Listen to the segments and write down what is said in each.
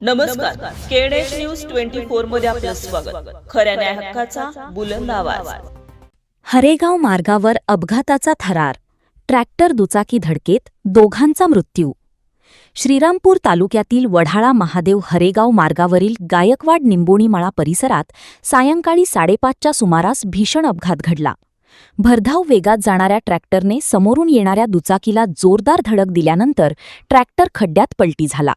नमस्कार. KNH news 24 मध्ये आपलं स्वागत. खऱ्या न्याय हक्काचा बुलंद आवाज. हरेगाव मार्गावर अपघाताचा थरार. ट्रॅक्टर दुचाकी धडकेत दोघांचा मृत्यू. श्रीरामपूर तालुक्यातील वढाळा महादेव हरेगाव मार्गावरील गायकवाड निंबोणीमाळा परिसरात सायंकाळी 5:30च्या सुमारास भीषण अपघात घडला. भरधाव वेगात जाणाऱ्या ट्रॅक्टरने समोरून येणाऱ्या दुचाकीला जोरदार धडक दिल्यानंतर ट्रॅक्टर खड्ड्यात पलटी झाला.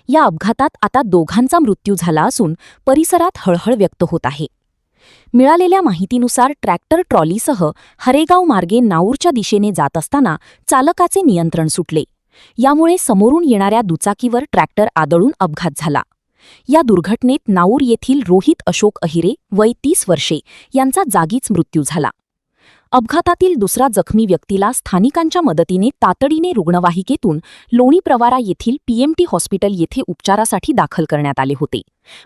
या अपघातात आता दोघांचा मृत्यू झाला असून परिसरात हळहळ व्यक्त होत आहे. मिळालेल्या माहितीनुसार ट्रॅक्टर ट्रॉलीसह हरेगाव मार्गे नाऊरच्या दिशेने जात असताना चालकाचे नियंत्रण सुटले. यामुळे समोरून येणाऱ्या दुचाकीवर ट्रॅक्टर आदळून अपघात झाला. या दुर्घटनेत नाऊर येथील रोहित अशोक अहिरे वय 30 वर्षे यांचा जागीच मृत्यू झाला. अपघातातील दुसरा जखमी व्यक्तीला स्थानिकांच्या मदतीने तातडीने रुग्णवाहिकेतून लोणी प्रवारा येथील पीएमटी हॉस्पिटल येथे उपचारासाठी दाखल करण्यात आले होते.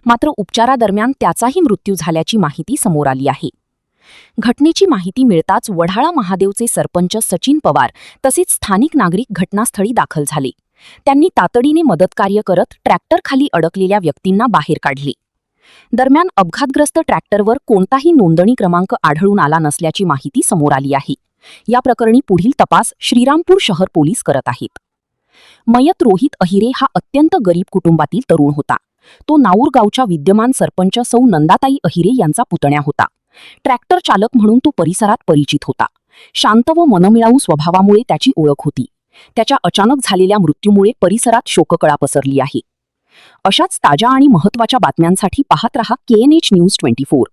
मात्र उपचारादरम्यान त्याचाही मृत्यू झाल्याची माहिती समोर आली आहे. घटनेची माहिती मिळताच वढाळा महादेवचे सरपंच सचिन पवार तसेच स्थानिक नागरिक घटनास्थळी दाखल झाले. त्यांनी तातडीने मदतकार्य करत ट्रॅक्टरखाली अडकलेल्या व्यक्तींना बाहेर काढले. दरम्यान अपघातग्रस्त ट्रॅक्टरवर कोणताही नोंदणी क्रमांक आढळून आला नसल्याची माहिती समोर आली आहे. या प्रकरणी पुढील तपास श्रीरामपूर शहर पोलीस करत आहेत. मयत रोहित अहिरे हा अत्यंत गरीब कुटुंबातील तरुण होता. तो नाऊर गावच्या विद्यमान सरपंच सौ नंदाताई अहिरे यांचा पुतण्या होता. ट्रॅक्टर चालक म्हणून तो परिसरात परिचित होता. शांत व मनमिळावू स्वभावामुळे त्याची ओळख होती. त्याच्या अचानक झालेल्या मृत्यूमुळे परिसरात शोककळा पसरली आहे. अशाच ताज्या आणि महत्त्वाच्या बातम्यांसाठी पाहत रहा केएनएच न्यूज 24.